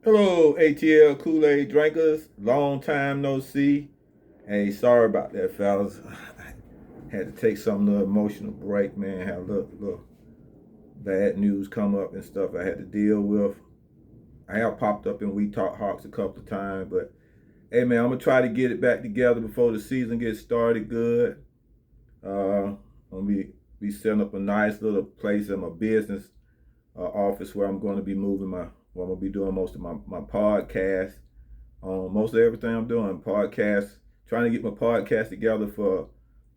Hello, ATL Kool-Aid drinkers. Long time no see. Hey, sorry about that, fellas. I had to take some little emotional break, man. Had a little bad news come up and stuff I had to deal with. I have popped up in We Talk Hawks a couple of times, but hey, man, I'm gonna try to get it back together before the season gets started good. I'm gonna be setting up a nice little place in my business office where I'm going to be moving where I'm gonna be doing most of my podcast. Most of everything I'm doing, podcasts, trying to get my podcast together for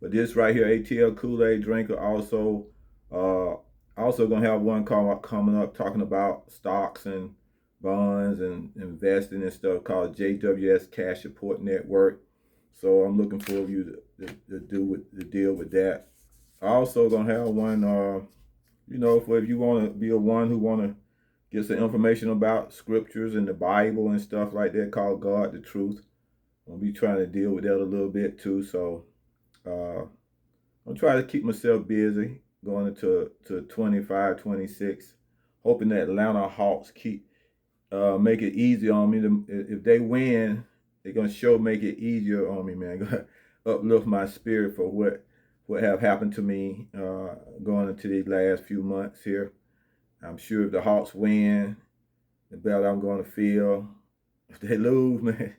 this right here, ATL Kool-Aid Drinker. Uh, also gonna have one coming up talking about stocks and bonds and investing and stuff called JWS Cash Support Network. So I'm looking forward to you to deal with that. I also gonna have one, for if you want to be a one who want to get some information about scriptures and the Bible and stuff like that called God the Truth. I'll be trying to deal with that a little bit too. So I'm trying to keep myself busy going into 25, 26, hoping that Atlanta Hawks keep make it easy on me. If they win, they're gonna make it easier on me, man. Gonna uplift my spirit for what have happened to me going into these last few months here. I'm sure if the Hawks win, the better I'm going to feel. If they lose, man,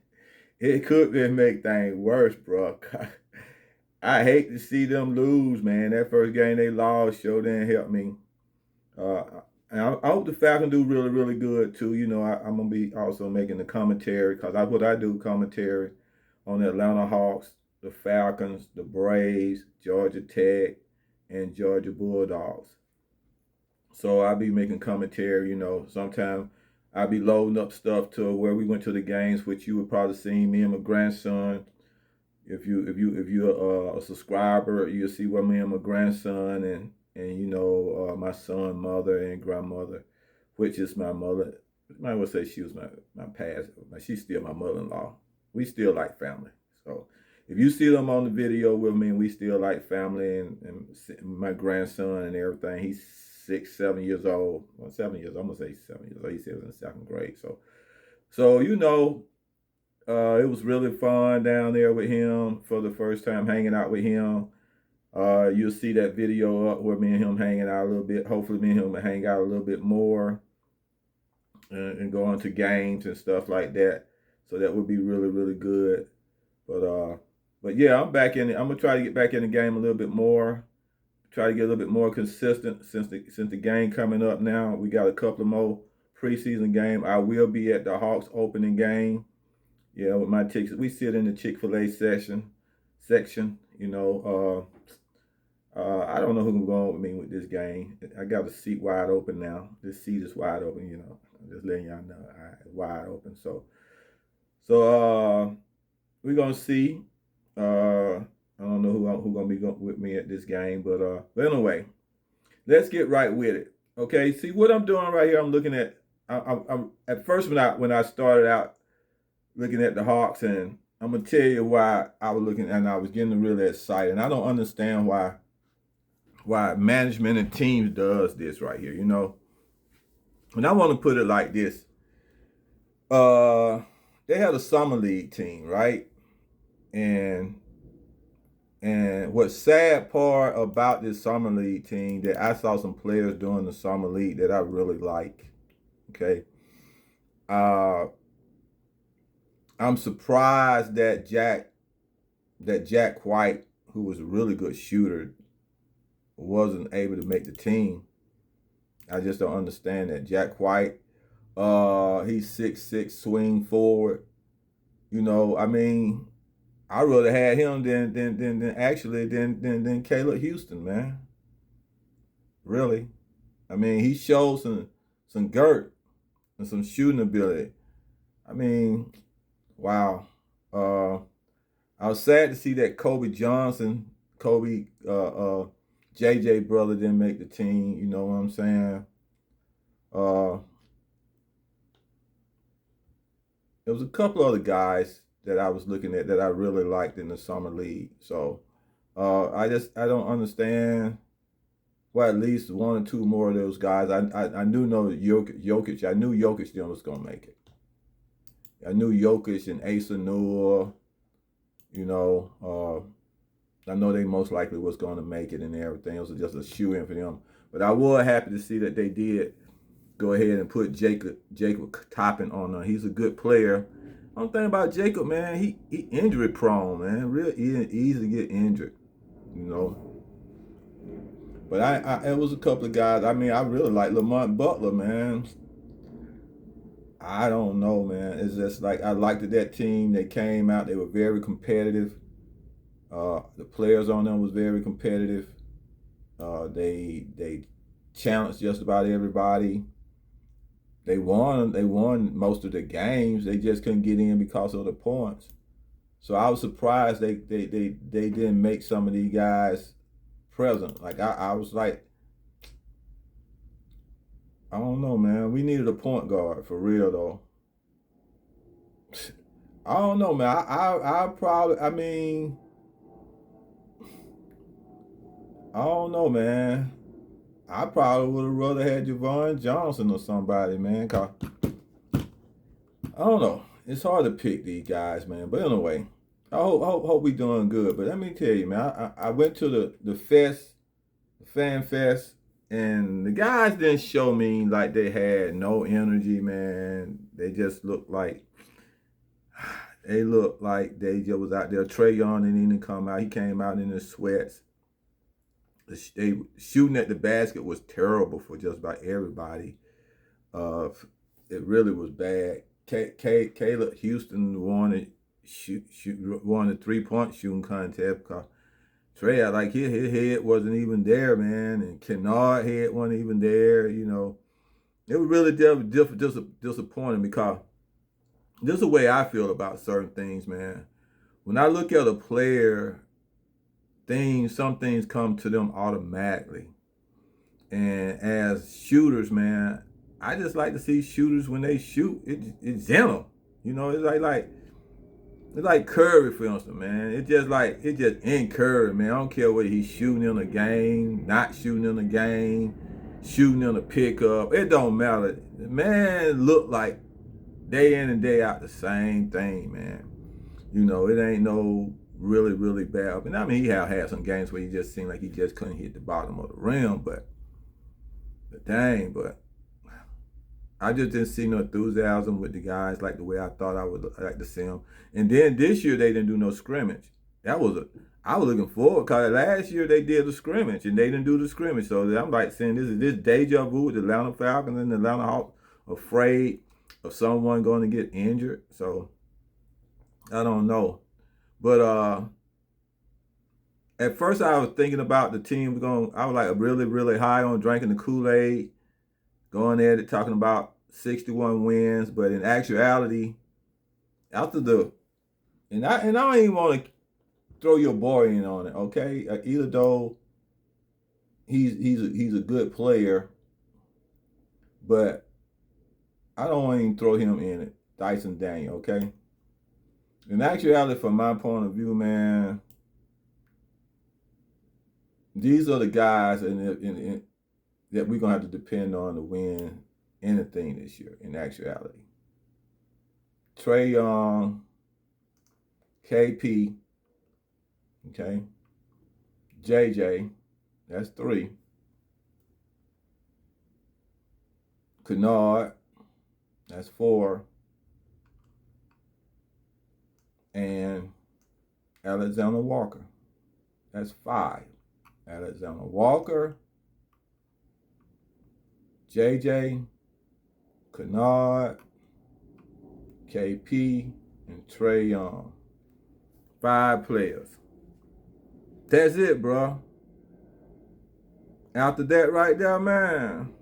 it could just make things worse, bro. I hate to see them lose, man. That first game they lost sure didn't help me. Uh, and I hope the Falcons do really, really good too. I'm gonna be also making the commentary because that's what I do commentary on the Atlanta Hawks, the Falcons, the Braves, Georgia Tech, and Georgia Bulldogs. So I'll be making commentary. Sometimes I'll be loading up stuff to where we went to the games, which you would probably see me and my grandson. If you're a subscriber, you'll see where me and my grandson and my son, mother, and grandmother, which is my mother. I might well say she was my past, but she's still my mother-in-law. We still like family. So if you see them on the video with me, and we still like family, and my grandson and everything, he's 6, 7 years old. Well, 7 years. I'm gonna say 7 years old. He said he was in second grade. So it was really fun down there with him for the first time hanging out with him. You'll see that video up where me and him hanging out a little bit. Hopefully, me and him will hang out a little bit more and go into games and stuff like that. So that would be really, really good. But yeah, I'm back in. I'm gonna try to get back in the game a little bit more. Try to get a little bit more consistent since the game coming up now. We got a couple of more preseason game. I will be at the Hawks opening game. Yeah, with my tickets. We sit in the Chick-fil-A section. I don't know who's going with me with this game. I got the seat wide open now. This seat is wide open. I'm just letting y'all know, it's wide open. So we're gonna see. I don't know who gonna be with me at this game, but anyway, let's get right with it. Okay, see what I'm doing right here. I'm looking at. I'm at first when I started out looking at the Hawks, and I'm gonna tell you why I was looking and I was getting really excited. And I don't understand why management and teams does this right here. And I want to put it like this. Uh, they had a summer league team, right? And what's sad part about this summer league team that I saw some players doing the summer league that I really like. Okay. Uh, I'm surprised that Jack White, who was a really good shooter, wasn't able to make the team. I just don't understand that. Jack White, he's 6'6", swing forward. I mean, I rather had him than Caleb Houston, man. Really. I mean, he showed some girt and some shooting ability. I mean, wow. I was sad to see that Kobe JJ brother didn't make the team. You know what I'm saying? Uh, there was a couple other guys that I was looking at that I really liked in the summer league. So I don't understand why at least one or two more of those guys. I knew no Jokic. I knew Jokic then was gonna make it. I knew Jokic and Asa Noor, you know, I know they most likely was going to make it and everything. It was just a shoe-in for them. But I was happy to see that they did go ahead and put Jacob Toppin on there. He's a good player. One thing about Jacob, man, he injury prone, man. Real easy to get injured, you know. But it was a couple of guys. I mean, I really like Lamont Butler, man. I don't know, man. It's just like I liked that team. They came out. They were very competitive. The players on them was very competitive. They challenged just about everybody. They won most of the games. They just couldn't get in because of the points. So I was surprised they didn't make some of these guys present. Like I was like, I don't know, man. We needed a point guard for real though. I don't know, man. I probably, I mean, I don't know, man. I probably would have rather had Javon Johnson or somebody, man. Cause I don't know. It's hard to pick these guys, man. But anyway, I hope we doing good. But let me tell you, man. I went to the fest, the fan fest, and the guys didn't show me like they had no energy, man. They just looked like they just was out there. Trae Young didn't even come out. He came out in his sweats. They shooting at the basket was terrible for just about everybody. It really was bad. Caleb Houston won the 3-point shooting contest because Trae, like his head wasn't even there, man, and Kennard head wasn't even there. You know, it was really disappointing because this is the way I feel about certain things, man. When I look at a player, some things come to them automatically. And as shooters, man, I just like to see shooters when they shoot. It's in them. You know, it's like Curry, for instance, man. It's just in Curry, man. I don't care whether he's shooting in a game, not shooting in a game, shooting in a pickup. It don't matter. The man look like day in and day out the same thing, man. You know, it ain't no really bad. And I mean, he had some games where he just seemed like he just couldn't hit the bottom of the rim, but I just didn't see no enthusiasm with the guys like the way I thought I would like to see them. And then this year they didn't do no scrimmage. I was looking forward because last year they did a scrimmage and they didn't do the scrimmage. So I'm like saying this deja vu with the Atlanta Falcons and the Atlanta Hawks, afraid of someone going to get injured. So I don't know. But at first I was thinking about the team I was like really high on drinking the Kool-Aid, going there talking about 61 wins, but in actuality, after and I don't even want to throw your boy in on it, okay? Either though he's a good player, but I don't want to even throw him in it, Dyson Daniel, okay? In actuality, from my point of view, man, these are the guys that we're gonna have to depend on to win anything this year. In actuality, Trae Young, KP, okay, JJ, that's 3. Kennard, that's 4. And Alexander Walker, that's 5. Alexander Walker, JJ, Kennard, KP, and Trae Young. 5 players. That's it, bro. After that right there, man,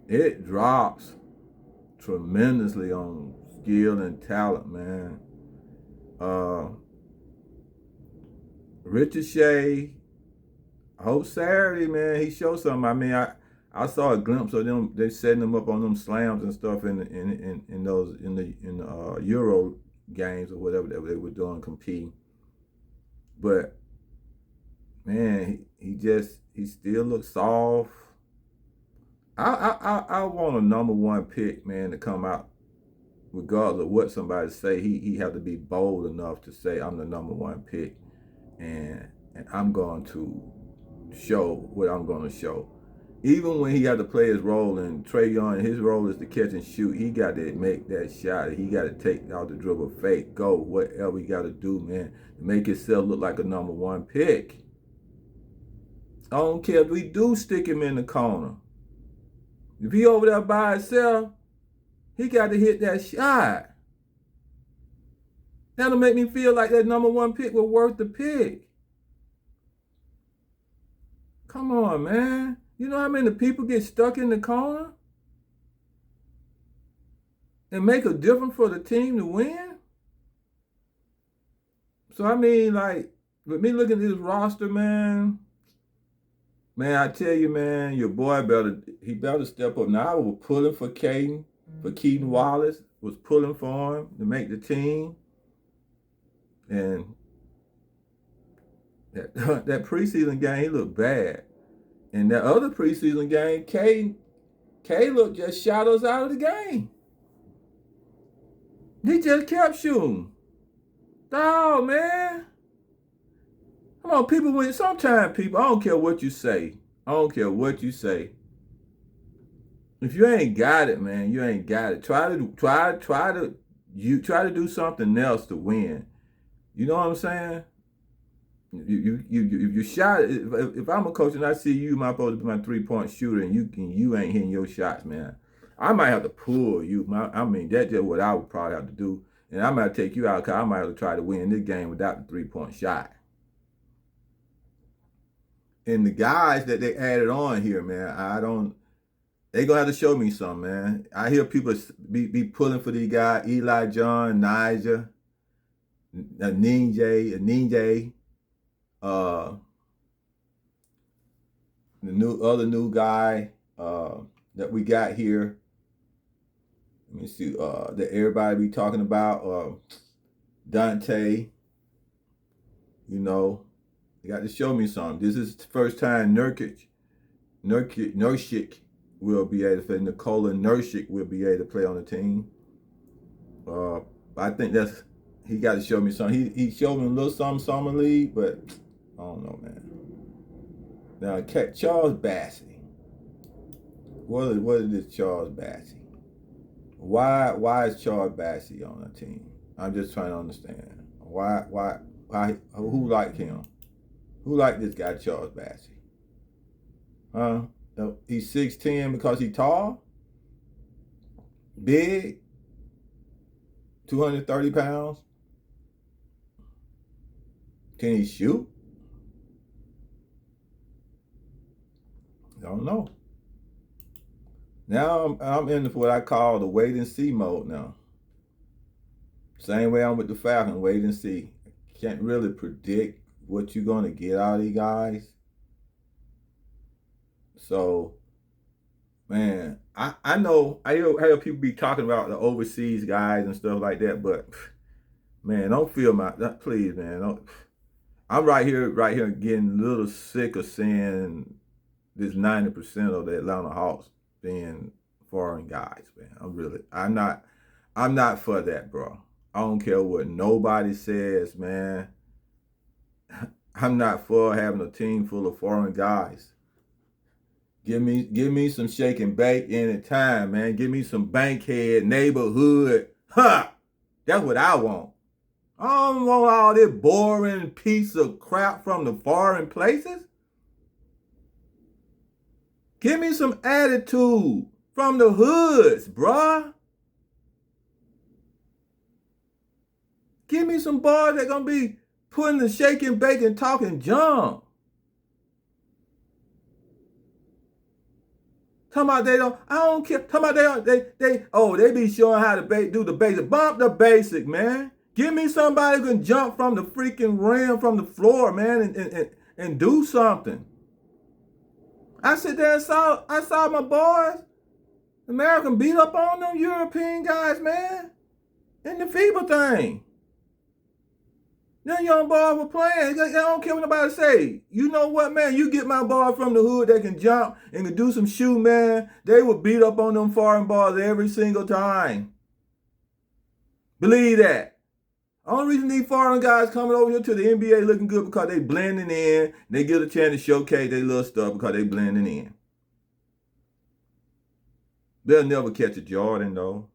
it drops tremendously on skill and talent, man. Richard Shea, I hope Saturday, man, he showed something. I mean, I saw a glimpse of them. They setting them up on them slams and stuff in the Euro games or whatever they were doing, competing. But man, he still looks soft. I want a number 1 pick, man, to come out regardless of what somebody say, he have to be bold enough to say, I'm the number one pick, and I'm going to show what I'm going to show. Even when he had to play his role, and Trae Young, his role is to catch and shoot, he got to make that shot. He got to take out the dribble, fake, go, whatever he got to do, man, to make himself look like a number one pick. I don't care if we do stick him in the corner. If he over there by himself, he got to hit that shot. That'll make me feel like that number one pick was worth the pick. Come on, man. You know how many people get stuck in the corner and make a difference for the team to win? So, I mean, like, with me looking at this roster, man, I tell you, man, your boy better step up. Now, I was pulling for Keaton Wallace, was pulling for him to make the team. And that preseason game, he looked bad. And that other preseason game, Caleb just shot us out of the game. He just kept shooting. Dog, man. Come on, people. Sometimes people, I don't care what you say. I don't care what you say. If you ain't got it, man, you ain't got it. Try to do something else to win. You know what I'm saying? You shot. If I'm a coach and I see you, I'm supposed to be my 3-point shooter, and you ain't hitting your shots, man, I might have to pull you. That's just what I would probably have to do, and I might take you out because I might have to try to win this game without the 3-point shot. And the guys that they added on here, man, they gonna have to show me something, man. I hear people be pulling for these guys: Eli John, Niger, Ninja. The other new guy that we got here. Let me see. That everybody be talking about Dante. You know, you got to show me something. This is the first time Nurkic will be able to play. Nikola Nurkic will be able to play on the team. I think he got to show me something. He showed me a little something summer league, but I don't know, man. Now, Charles Bassey. What is this Charles Bassey? Why is Charles Bassey on the team? I'm just trying to understand. Why who like him? Who like this guy, Charles Bassey? Huh? He's 6'10" because he's tall? Big? 230 pounds? Can he shoot? I don't know. Now I'm in what I call the wait and see mode now. Same way I'm with the Falcons, wait and see. Can't really predict what you're going to get out of these guys. So, man, I know, I hear people be talking about the overseas guys and stuff like that, but, man, don't feel please, man. I'm right here getting a little sick of seeing this 90% of the Atlanta Hawks being foreign guys, man. I'm not for that, bro. I don't care what nobody says, man. I'm not for having a team full of foreign guys. Give me some shake and bake anytime, man. Give me some Bankhead neighborhood. That's what I want. I don't want all this boring piece of crap from the foreign places. Give me some attitude from the hoods, bruh. Give me some boys that gonna be putting the shake and bake and talking junk. Talking about they don't, I don't care. Talking about they be showing how to do the basic. Bump the basic, man. Give me somebody who can jump from the freaking rim, from the floor, man, and do something. I sit there and I saw my boys, American, beat up on them European guys, man, in the FIBA thing. Them young boys were playing. I don't care what nobody say. You know what, man? You get my boy from the hood that can jump and can do some shoot, man. They would beat up on them foreign boys every single time. Believe that. Only reason these foreign guys coming over here to the NBA looking good because they blending in. They get a chance to showcase their little stuff because they blending in. They'll never catch a Jordan though.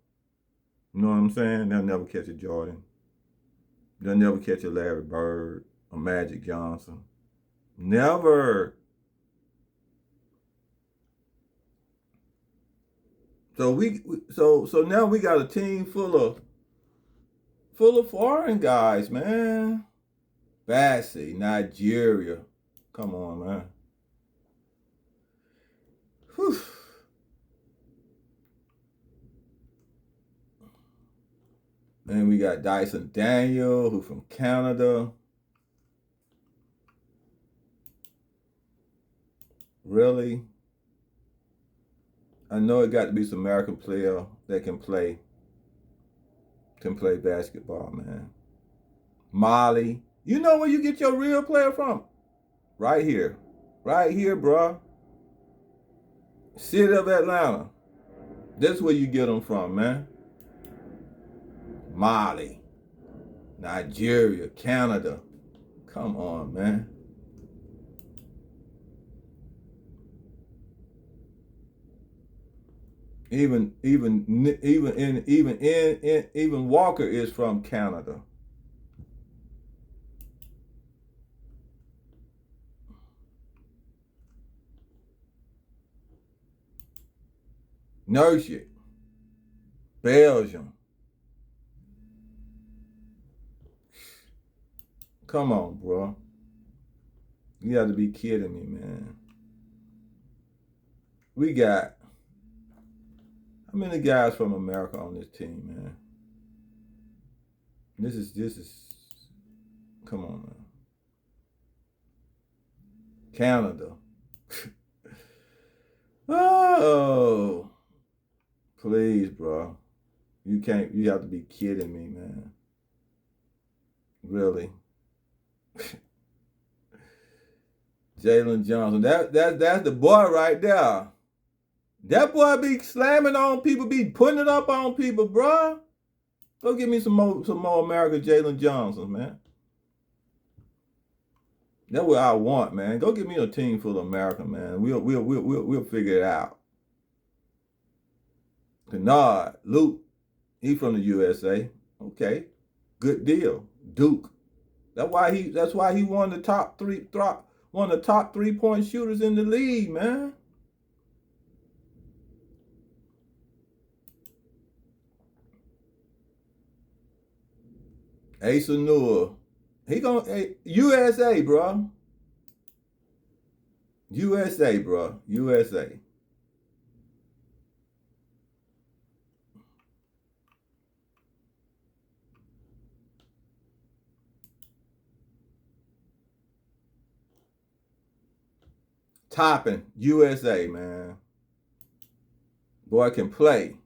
You know what I'm saying? They'll never catch a Jordan. They'll never catch a Larry Bird or Magic Johnson. Never. So now we got a team full of foreign guys, man. Bassey, Nigeria. Come on, man. Whew. And we got Dyson Daniel, who from Canada. Really? I know it got to be some American player that can play basketball, man. Molly. You know where you get your real player from? Right here. Right here, bro. City of Atlanta. That's where you get them from, man. Mali, Nigeria, Canada. Come on, man. Even Walker is from Canada. Nurkic, Belgium. Come on, bro. You got to be kidding me, man. We got how many guys from America on this team, man? This is come on, man. Canada. Oh, please, bro. You have to be kidding me, man. Really. Jalen Johnson. That's the boy right there. That boy be slamming on people, be putting it up on people, bro. Go get me some more American Jalen Johnson, man. That's what I want, man. Go get me a team full of American, man. We'll figure it out. Kennard, Luke, he from the USA. Okay, good deal. Duke. That's why he won the top 3-point shooters in the league, man. Asa Noor. He gonna USA, bro. USA, bro. USA. Topping USA, man. Boy can play.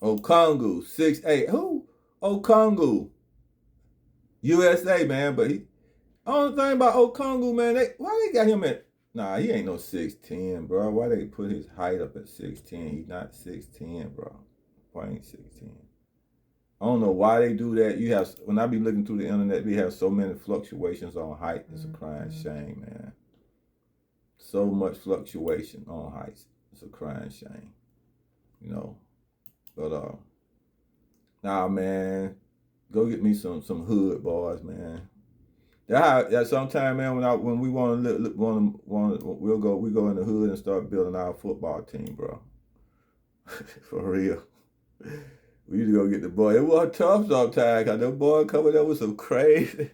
Okongu, 6'8". Who? Okongu. USA, man. But only thing about Okongu, man, why they got him at? Nah, he ain't no 6'10", bro. Why they put his height up at 6'10"? He's not 6'10", bro. Why ain't 6'10"? I don't know why they do that. When I be looking through the internet, we have so many fluctuations on height. It's a crying shame, man. So much fluctuation on height. It's a crying shame. You know. But nah, man, go get me some hood boys, man. That sometime, man, when we want to we go in the hood and start building our football team, bro. For real. We need to go get the boy. It was tough sometimes because the boy coming up with some crazy.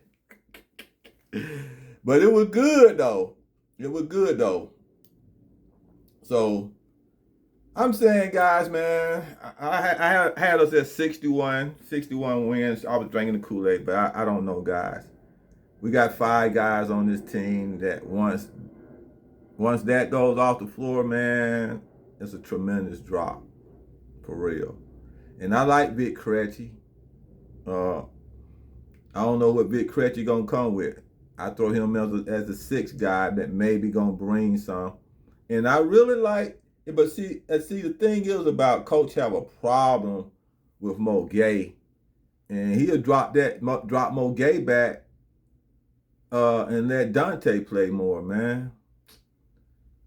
But it was good though. It was good though. So I'm saying, guys, man, I had us at 61 wins. I was drinking the Kool-Aid, but I don't know, guys. We got 5 guys on this team that once that goes off the floor, man, it's a tremendous drop, for real. And I like Vic Krejci. I don't know what Vic Krejci gonna come with. I throw him as the 6th guy that maybe gonna bring some. And I really like But see, the thing is about Coach have a problem with Mo Gay, and he'll drop Mo Gay back, and let Dante play more, man.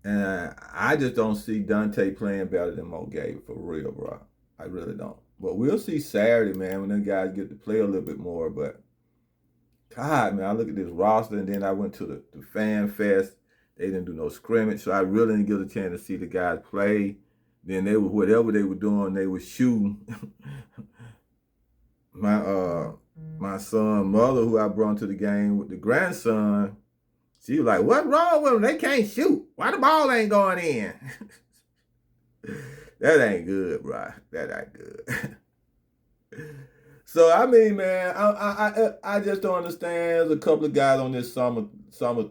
And I just don't see Dante playing better than Mo Gay for real, bro. I really don't. But we'll see Saturday, man, when them guys get to play a little bit more. But God, man, I look at this roster, and then I went to the Fan Fest. They didn't do no scrimmage, so I really didn't get a chance to see the guys play. Then they were whatever they were doing, they were shooting. My son mother, who I brought to the game with the grandson, she was like, "What's wrong with them? They can't shoot. Why the ball ain't going in?" That ain't good, bro. That ain't good. So I mean, man, I just don't understand. There's a couple of guys on this summer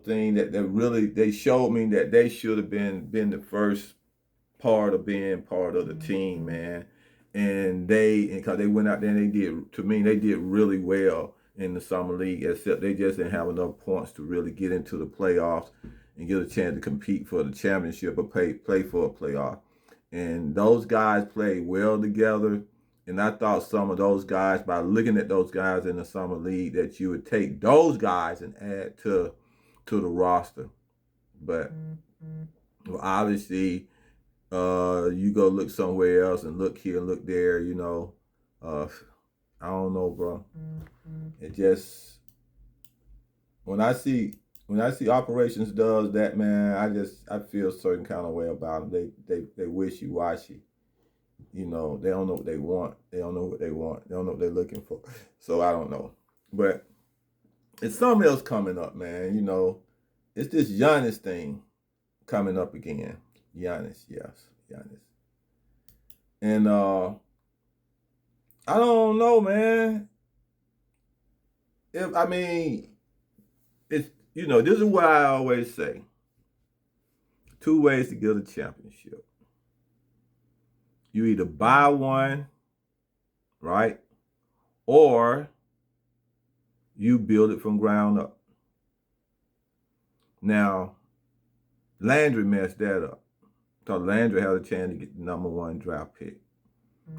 thing that really they showed me that they should have been the first part of being part of the team, man. And because they went out there and they did really well in the summer league, except they just didn't have enough points to really get into the playoffs and get a chance to compete for the championship or play for a playoff. And those guys played well together. And I thought some of those guys, by looking at those guys in the summer league, that you would take those guys and add to the roster. But well, obviously, you go look somewhere else and look here and look there, you know. I don't know, bro. It just when I see operations does that, man, I feel a certain kind of way about them. They wishy-washy. You know, they don't know what they want. They don't know what they want. They don't know what they're looking for. So I don't know. But it's something else coming up, man. You know, it's this Giannis thing coming up again. Giannis, yes, Giannis. And I don't know, man. It's this is what I always say. 2 ways to get a championship. You either buy one, right? Or you build it from ground up. Now, Landry messed that up. Because Landry had a chance to get the #1 draft pick.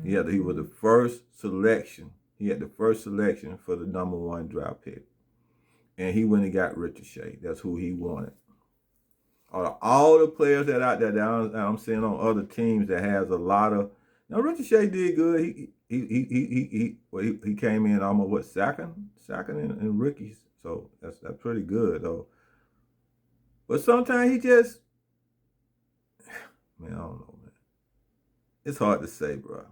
He was the first selection. He had the first selection for the #1 draft pick. And he went and got Ricochet. That's who he wanted. All the players that out there that I'm seeing on other teams that has a lot of. Now Ricochet did good. He came in almost second in rookies. So that's pretty good though. But sometimes he just, man, I don't know, man. It's hard to say, bro.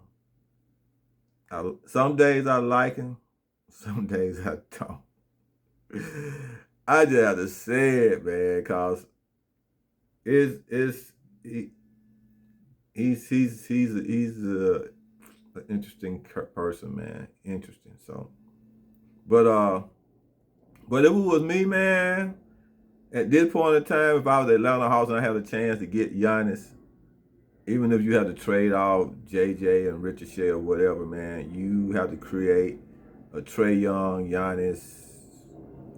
Some days I like him, some days I don't. I just have to say it, man, cause he's an interesting person, man. Interesting. So, but if it was me, man, at this point in time, if I was at Atlanta Hawks and I had a chance to get Giannis, even if you had to trade off JJ and Ricochet or whatever, man, you have to create a Trae Young, Giannis.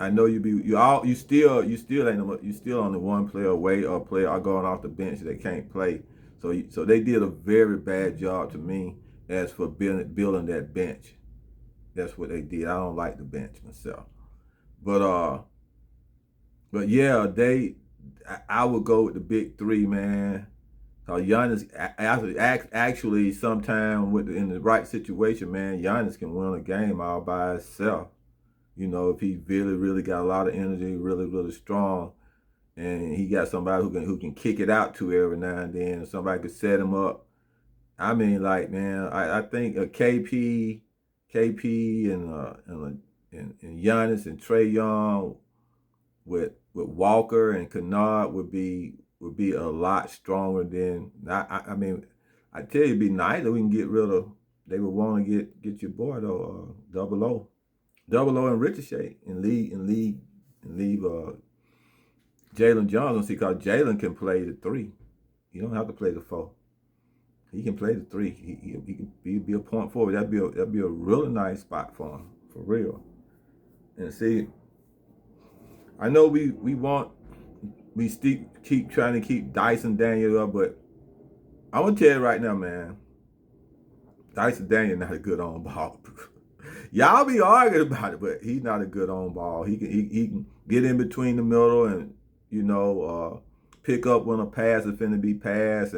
I know you still on the one player away or player are going off the bench they can't play. So they did a very bad job to me as for building that bench. That's what they did. I don't like the bench myself, but yeah, I would go with the big three, man. Giannis actually sometime in the right situation, man, Giannis can win a game all by himself. You know, if he really got a lot of energy, really strong, and he got somebody who can kick it out to every now and then, and somebody could set him up. I mean, like, man, I think KP and Giannis and Trae Young with Walker and Kennard would be a lot stronger than I mean, I tell you, it'd be nice if we can get rid of. They would want to get your boy though, Double O and Ricochet and leave Jalen Johnson. See, because Jalen can play the 3. You don't have to play the 4. He can play the 3. He can be a point forward. That'd be a really nice spot for him, for real. And see, I know we keep trying to keep Dyson Daniel up, but I'm gonna tell you right now, man. Dyson Daniel not a good on ball. Y'all be arguing about it, but he's not a good on ball. He can get in between the middle and pick up when a pass is finna be passed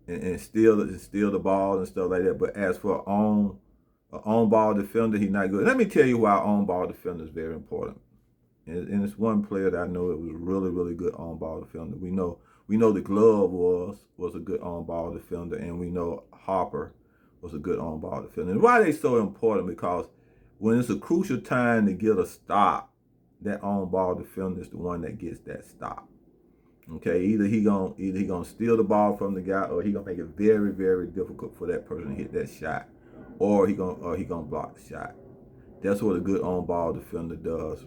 and steal the ball and stuff like that. But as for on ball defender, he's not good. Let me tell you why on ball defender is very important. And it's one player that I know it was really, really good on ball defender. We know the glove was a good on ball defender, and we know Harper was a good on ball defender. And why they so important? Because when it's a crucial time to get a stop, that on ball defender is the one that gets that stop. Okay, either he gonna steal the ball from the guy, or he gonna make it very, very difficult for that person to hit that shot, or he gonna block the shot. That's what a good on ball defender does.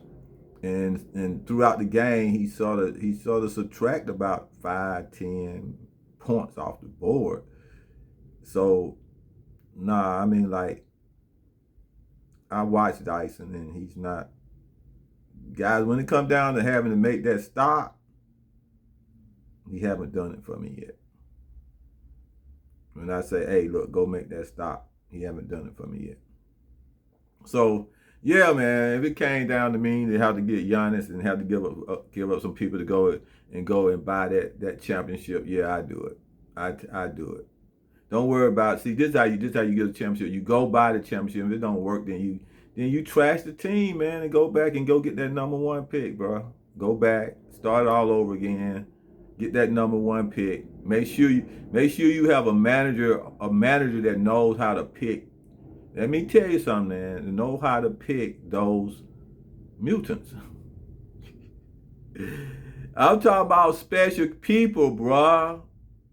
And throughout the game, he sort of subtract about 5-10 points off the board. So, nah, I mean, like, I watched Dyson, and he's not. Guys, when it comes down to having to make that stop, he haven't done it for me yet. When I say, hey, look, go make that stop, he haven't done it for me yet. So, yeah, man, if it came down to me, they have to get Giannis and have to give up some people to go and buy that championship. Yeah, I do it. I do it. Don't worry about. See, this is how you get a championship. You go buy the championship. If it don't work, then you trash the team, man, and go back and go get that number one pick, bro. Go back, start all over again, get that number one pick. Make sure you have a manager that knows how to pick. Let me tell you something, man. To know how to pick those mutants. I'm talking about special people, bruh.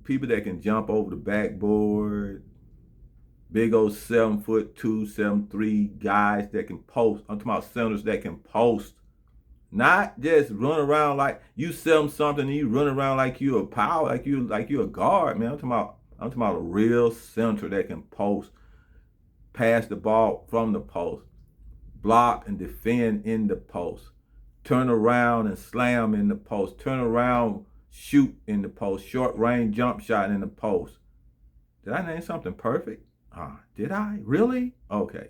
People that can jump over the backboard. Big old 7'2", 7'3" guys that can post. I'm talking about centers that can post. Not just run around like you 7-something and you run around like you a power, like you a guard, man. I'm talking about a real center that can post. Pass the ball from the post, block and defend in the post, turn around and slam in the post, turn around, shoot in the post, short range jump shot in the post. Did I name something perfect? Did I? Really? Okay.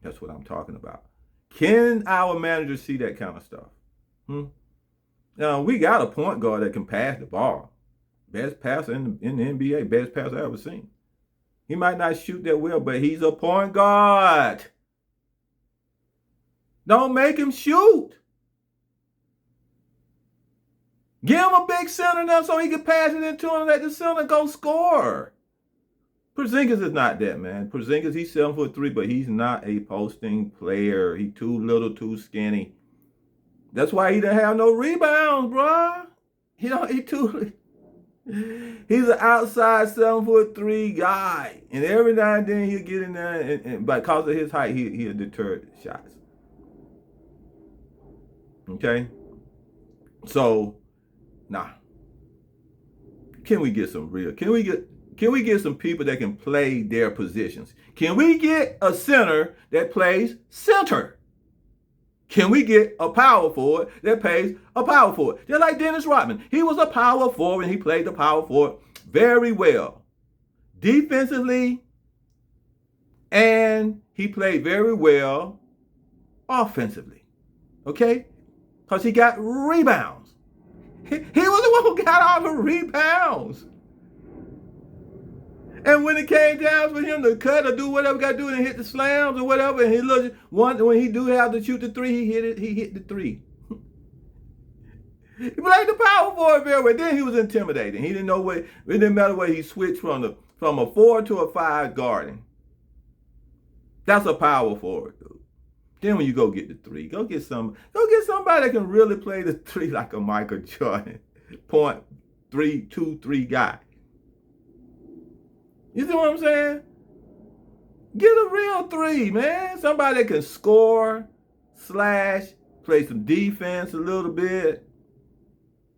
That's what I'm talking about. Can our manager see that kind of stuff? Now, we got a point guard that can pass the ball. Best passer in the NBA, best passer I've ever seen. He might not shoot that well, but he's a point guard. Don't make him shoot. Give him a big center now so he can pass it into him and let the center go score. Porzingis is not that, man. Porzingis, he's 7'3", but he's not a posting player. He too little, too skinny. That's why he didn't have no rebounds, bro. He's an outside 7'3" guy, and every now and then he'll get in there, and because of his height, he'll deter shots. Okay, so can we get some real? Can we get some people that can play their positions? Can we get a center that plays center? Can we get a power forward that plays a power forward? Just like Dennis Rodman. He was a power forward and he played the power forward very well. Defensively, and he played very well offensively. Okay? Because he got rebounds. He was the one who got all the rebounds. And when it came down for him to cut or do whatever he got to do and hit the slams or whatever, and he looked when he do have to shoot the three, he hit the three. He played the power forward very well. Then he was intimidating. He didn't know what. It didn't matter where he switched from a 4 to a 5 guarding. That's a power forward, dude. Then when you go get the three, go get somebody that can really play the three like a Michael Jordan, 2-3 guy. You see what I'm saying? Get a real three, man. Somebody that can score, slash, play some defense a little bit.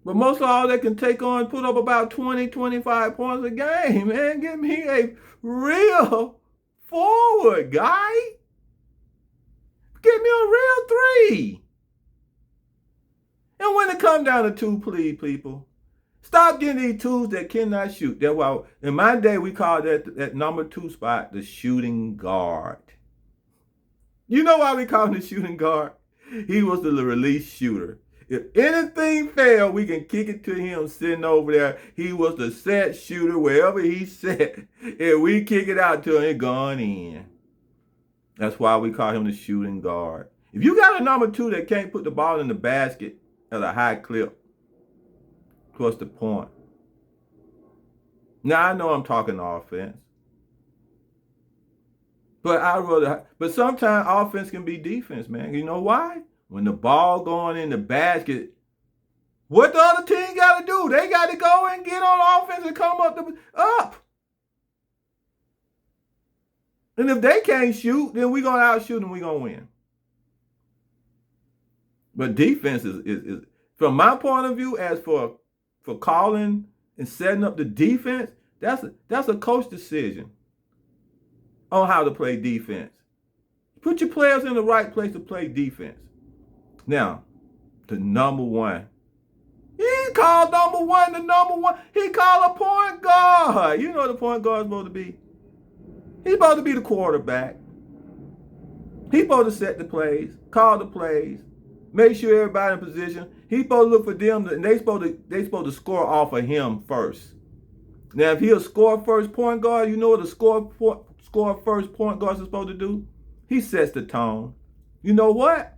But most of all, they can put up about 20, 25 points a game, man. Give me a real forward, guy. Give me a real three. And when it comes down to two, please, people, Stop getting these twos that cannot shoot. That's why in my day we called that number 2 spot the shooting guard. You know why we call him the shooting guard? He was the release shooter. If anything failed, we can kick it to him sitting over there. He was the set shooter wherever he set. If we kick it out to him, it gone in. That's why we call him the shooting guard. If you got a number 2 that can't put the ball in the basket at a high clip, what's the point? Now I know I'm talking offense. But sometimes offense can be defense, man. You know why? When the ball going in the basket, what the other team got to do? They got to go and get on offense and come up. And if they can't shoot, then we're going to outshoot them. We're going to win. But defense is, from my point of view, as for calling and setting up the defense, that's a coach decision on how to play defense. Put your players in the right place to play defense. Now, the number 1. He called number 1 the number 1. He called a point guard. You know what the point guard is supposed to be? He's supposed to be the quarterback. He's supposed to set the plays, call the plays, make sure everybody in position. He's supposed to look for them, and they supposed to score off of him first. Now, if he's a score first point guard, you know what a score first point guard is supposed to do? He sets the tone. You know what?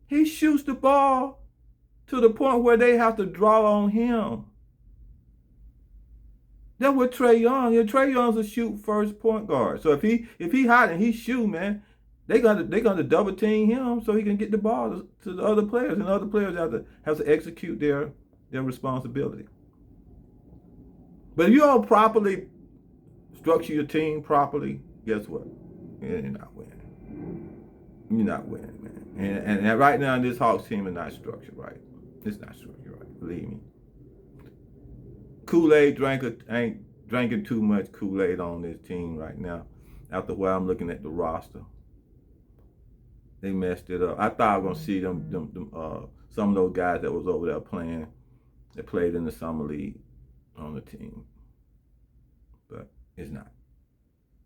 He shoots the ball to the point where they have to draw on him. That's what Trae Young. Trae Young's a shoot first point guard. So if he hot and he shoot, man, they gonna double team him so he can get the ball to the other players, and the other players have to execute their responsibility. But if you don't properly structure your team properly, guess what? You're not winning. You're not winning, man. And right now, this Hawks team is not structured right. It's not structured right. Believe me. Kool-Aid drinker ain't drinking too much Kool-Aid on this team right now. After a while, I'm looking at the roster. They messed it up. I thought I was gonna see some of those guys that was over there playing, that played in the summer league on the team, but it's not.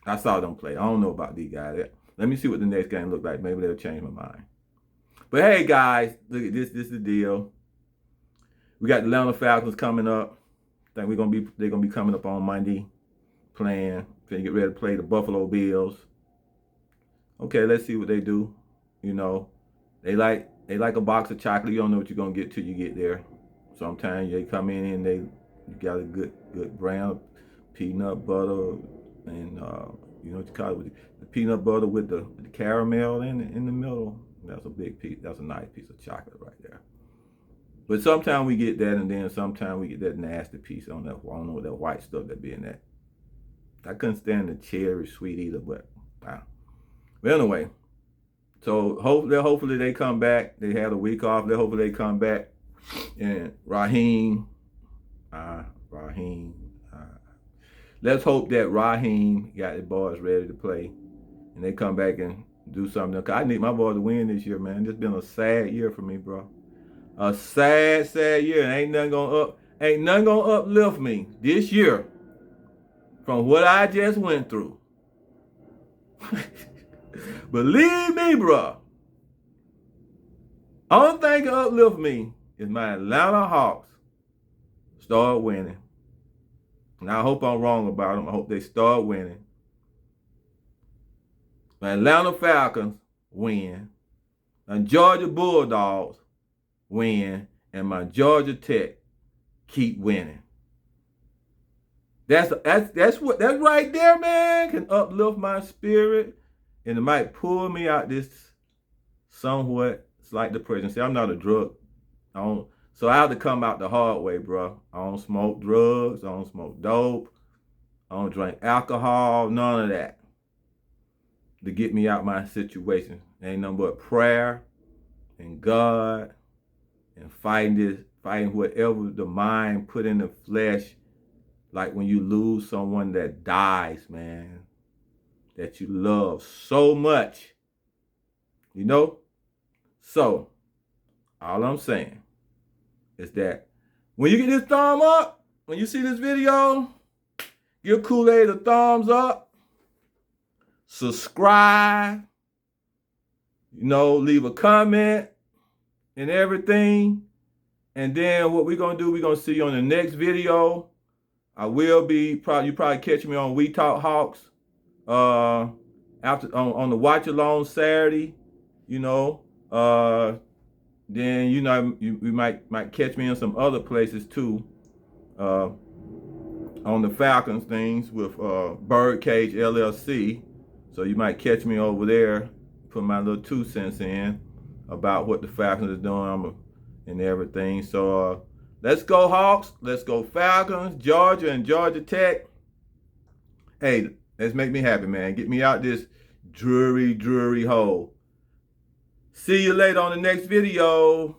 I saw them play. I don't know about these guys. Let me see what the next game look like. Maybe they'll change my mind. But hey, guys, look at this. This is the deal. We got the Atlanta Falcons coming up. I think they're gonna be coming up on Monday, playing. They get ready to play the Buffalo Bills. Okay, let's see what they do. You know, they like a box of chocolate. You don't know what you're gonna get till you get there. Sometimes they come in and you got a good brown peanut butter, and you know what you call it, the peanut butter with the caramel in the middle. That's a big piece. That's a nice piece of chocolate right there. But sometimes we get that, and then sometimes we get that nasty piece on that. I don't know what that white stuff that be in that. I couldn't stand the cherry sweet either, but wow. But anyway, so hopefully they come back. They had a week off. Hopefully they come back. And Raheem. Let's hope that Raheem got the boys ready to play, and they come back and do something. I need my boys to win this year, man. It's been a sad year for me, bro. A sad year, and ain't nothing gonna uplift me this year from what I just went through. Believe me, bro. Only thing can uplift me is my Atlanta Hawks start winning. And I hope I'm wrong about them. I hope they start winning. My Atlanta Falcons win. And Georgia Bulldogs win. And my Georgia Tech keep winning. That's right there, man, can uplift my spirit. And it might pull me out this somewhat slight depression. See, I'm not a drug. So I have to come out the hard way, bro. I don't smoke drugs. I don't smoke dope. I don't drink alcohol. None of that to get me out my situation. Ain't nothing but prayer and God and fighting whatever the mind put in the flesh. Like when you lose someone that dies, man, that you love so much, you know? So, all I'm saying is that When you get this thumb up, when you see this video, give Kool-Aid a thumbs up, subscribe, leave a comment and everything. And then what we're going to do, we're going to see you on the next video. I will be, you probably catch me on We Talk Hawks after on the watch along Saturday, then we might catch me in some other places too, on the Falcons things with Birdcage LLC. So you might catch me over there, put my little 2 cents in about what the Falcons are doing and everything. So let's go Hawks, let's go Falcons, Georgia and Georgia Tech. Hey, let's make me happy, man. Get me out this dreary hole. See you later on the next video.